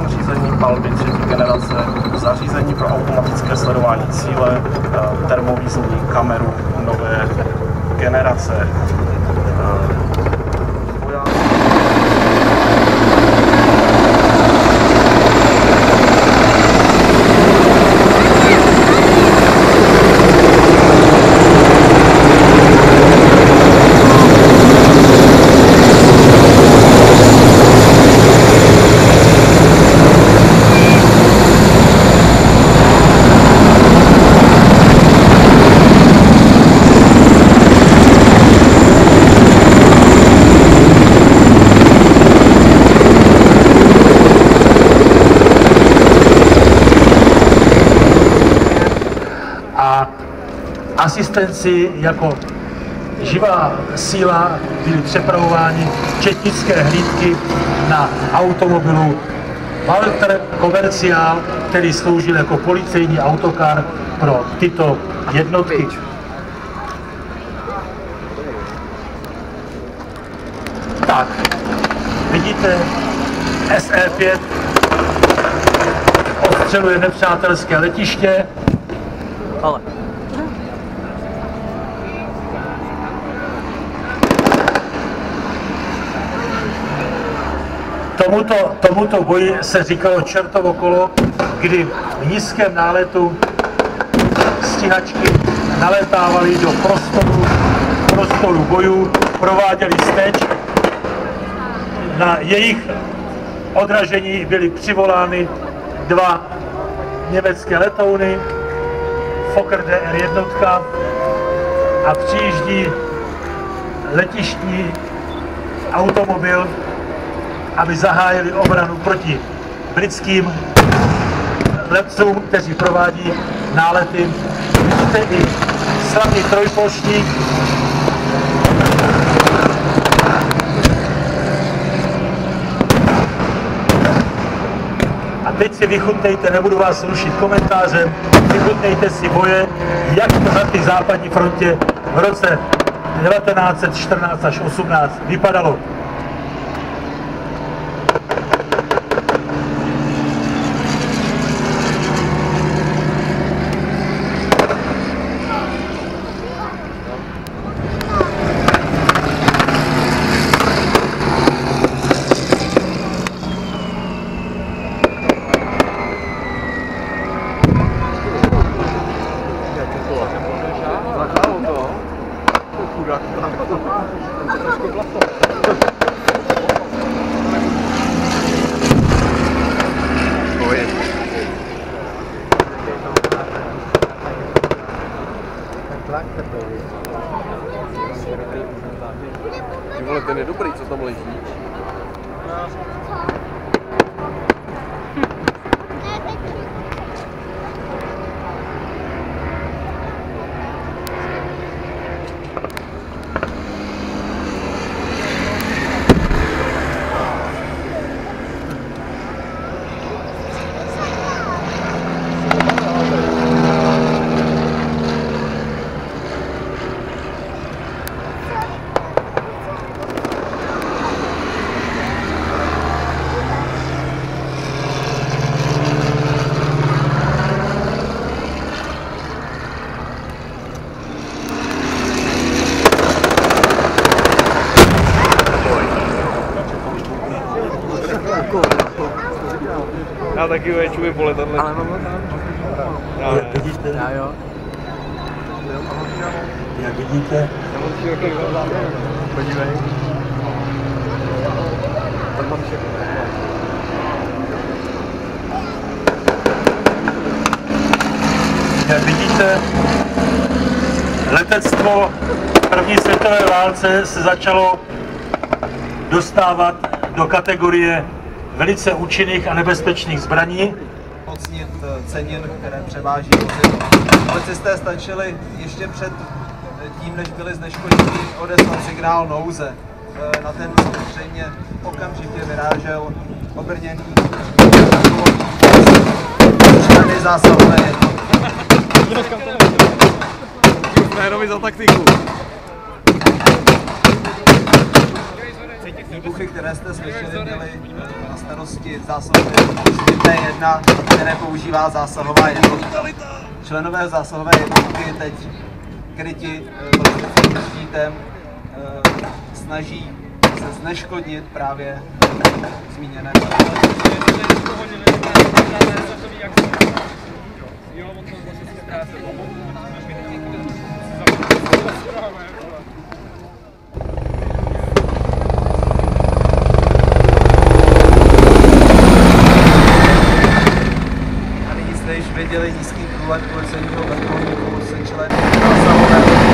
systém řízení palby třetí generace, zařízení pro automatické sledování cíle, termovizní kameru nové generace. Asistenci jako živá síla byly přepravováni četnické hlídky na automobilu Walter Komerciál, který sloužil jako policejní autokar pro tyto jednotky. Tak, vidíte, SE5 ostřeluje nepřátelské letiště. Ale. Tomuto boji se říkalo čertovo kolo, kdy v nízkém náletu stíhačky nalétávaly do prostoru bojů, prováděly steč. Na jejich odražení byly přivolány dva německé letouny, Fokker DR-1 a přijíždí letištní automobil, aby zahájili obranu proti britským letcům, kteří provádí nálety. Vidíte i slavný trojplošník. A teď si vychutnejte, nebudu vás rušit komentářem, vychutnejte si boje, jak to na té západní frontě v roce 1914 až 18 vypadalo. Ty vole, ten je dobrý, co tam leží. Já taky čuji po letadle. Ale mám tam. Jak vidíte? Já jo. Jak vidíte? Podívej. Tam mám všechno. Jak vidíte, letectvo v první světové válce se začalo dostávat do kategorie velice účinných a nebezpečných zbraní. Mocnit cenin, které převáží vozidlo. Policisté stačili ještě před tím, než byli zneškodněni, odeslat signál nouze. Na ten samozřejmě okamžitě vyrážel obrněný strany zásahové jednotky. Jménovi za taktiku. Výbuchy, které jste slyšeli, měly na starosti zásahově T1, které používá zásahová jednotka. Členové zásahové jednotky teď kryti balíčkovým štítem snaží se zneškodnit právě zmíněné. A nyní jste již viděli nízký průlet policejního vrtulníku se členem zásahové.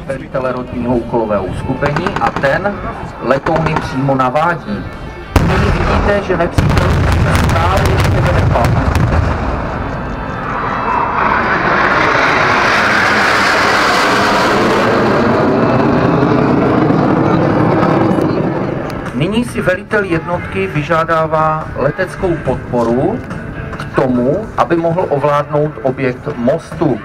Velitele rotního úkolového uskupení a ten letouny přímo navádí. Nyní vidíte, že nepřítel stále ještě vede palbu. Nyní si velitel jednotky vyžádává leteckou podporu k tomu, aby mohl ovládnout objekt mostu.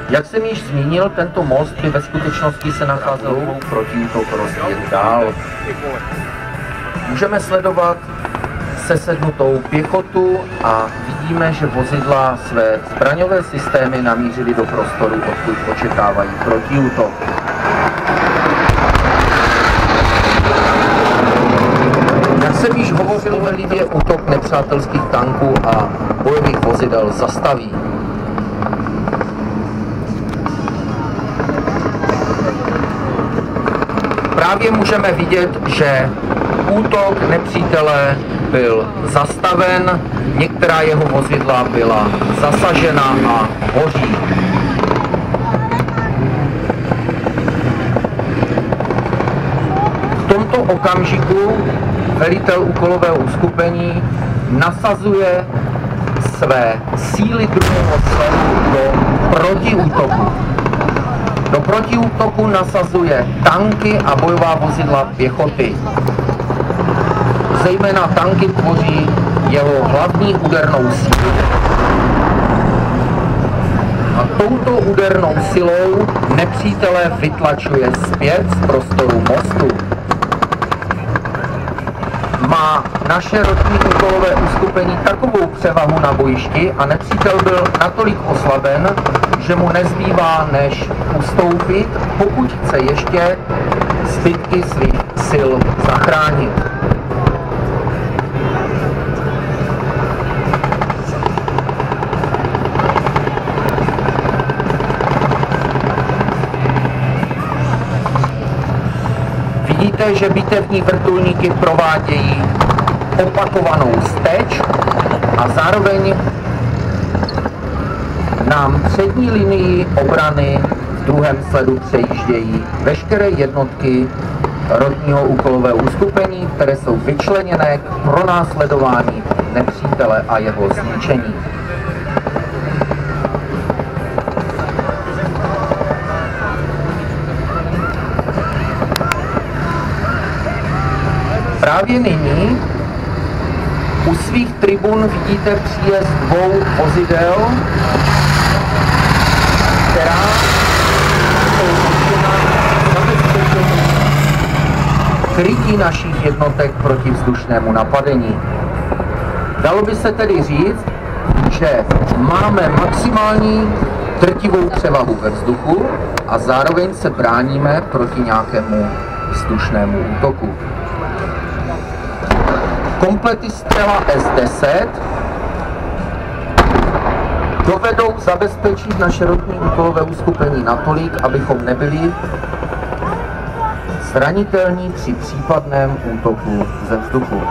Jak jsem již zmínil, tento most by ve skutečnosti se nacházel protiútok rozvíjet dál. Můžeme sledovat sesednutou pěchotu a vidíme, že vozidla své zbraňové systémy namířily do prostoru, odkud očekávají protiútok. Jak jsem již hovořil, ve Libě útok nepřátelských tanků a bojových vozidel zastaví. Právě můžeme vidět, že útok nepřítele byl zastaven, některá jeho vozidla byla zasažena a hoří. V tomto okamžiku velitel úkolového uskupení nasazuje své síly druhého sledu do protiútoku. Do protiútoku nasazuje tanky a bojová vozidla pěchoty. Zejména tanky tvoří jeho hlavní údernou sílu. A touto údernou silou nepřítele vytlačuje zpět z prostoru mostu. Má naše rotní úkolové uskupení takovou převahu na bojišti a nepřítel byl natolik oslaben, že mu nezbývá než ustoupit, pokud chce ještě zbytky svých sil zachránit. Vidíte, že bitevní vrtulníky provádějí opakovanou steč a zároveň nám přední linii obrany v druhém sledu přejíždějí veškeré jednotky rotního úkolového uskupení, které jsou vyčleněné k pronásledování nepřítele a jeho zničení. Právě nyní u svých tribun vidíte příjezd 2 vozidel, která jsou určena zabezpečení krytí našich jednotek proti vzdušnému napadení. Dalo by se tedy říct, že máme maximální drtivou převahu ve vzduchu a zároveň se bráníme proti nějakému vzdušnému útoku. Komplety střela S-10 dovedou zabezpečit naše rotní úkolové uskupení natolik, abychom nebyli zranitelní při případném útoku ze vzduchu.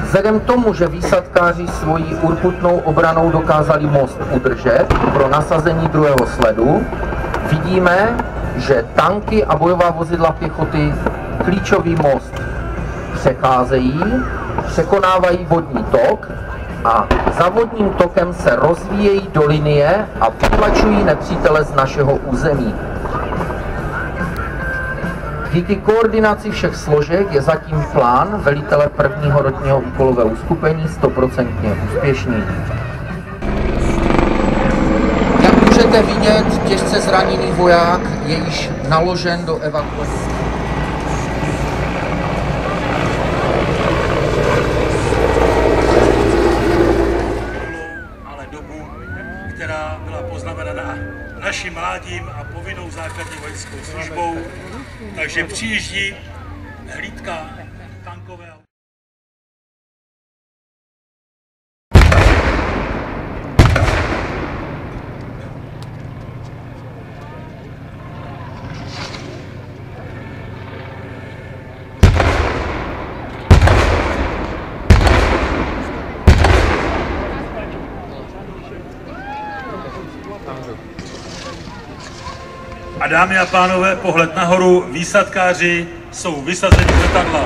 Vzhledem k tomu, že výsadkáři svojí urputnou obranou dokázali most udržet pro nasazení druhého sledu, vidíme, že tanky a bojová vozidla pěchoty klíčový most přecházejí, překonávají vodní tok a za vodním tokem se rozvíjejí do linie a potlačují nepřítele z našeho území. Díky koordinaci všech složek je zatím plán velitele 1. rotního úkolového uskupení 100% úspěšný. Jak můžete vidět, těžce zraněný voják je již naložen do evakuace. Ale dobu, která byla poznamenána naším mládím a povinnou základní vojenskou službou, takže přijíždí hlídka tankového. A dámy a pánové, pohled nahoru, výsadkáři jsou vysazeni z letadla.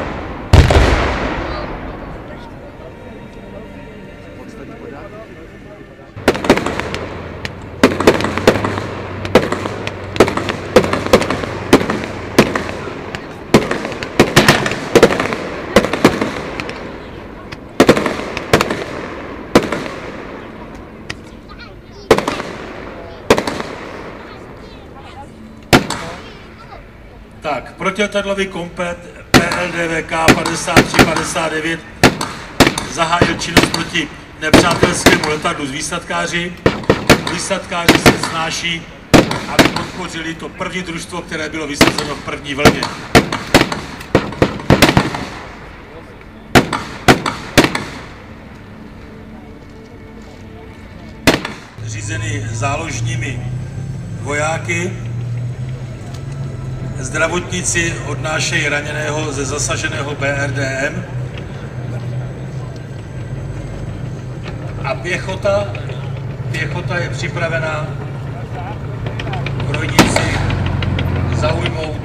Tak, protiletadlový komplet PLDVK 5359 zahájil činnost proti nepřátelskému letadlu z výsadkáři. Výsadkáři se snáší, aby podpořili to první družstvo, které bylo vysazeno v první vlně. Řízený záložními vojáky. Zdravotníci odnášejí raněného ze zasaženého BRDM a pěchota je připravená v Rojdnici zaujmout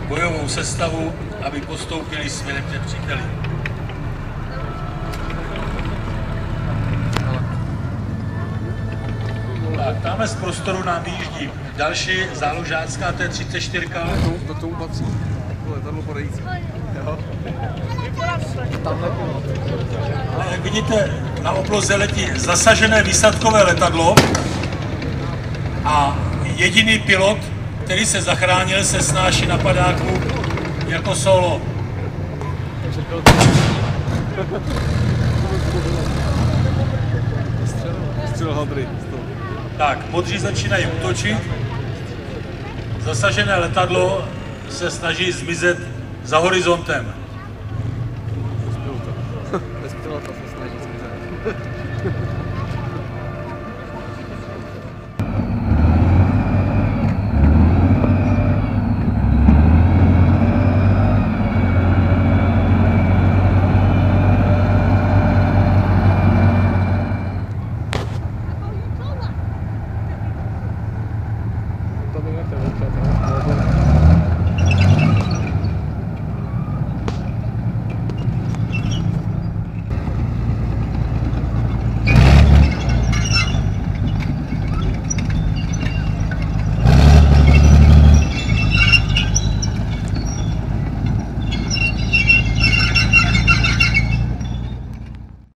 bojovou sestavu, aby postoupili směrem k nepříteli. Tak, tamhle z prostoru nám vyjíždí další záložácká T-34. To tomu patří. Letadlo podající. Jak vidíte, na obloze letí zasažené výsadkové letadlo a jediný pilot, který se zachránil, se snáší na padáku jako solo. Střel hadry. Tak, modří začínají útočit. Zasažené letadlo se snaží zmizet za horizontem. Bezpilota se snaží zmizet. To by nechtěl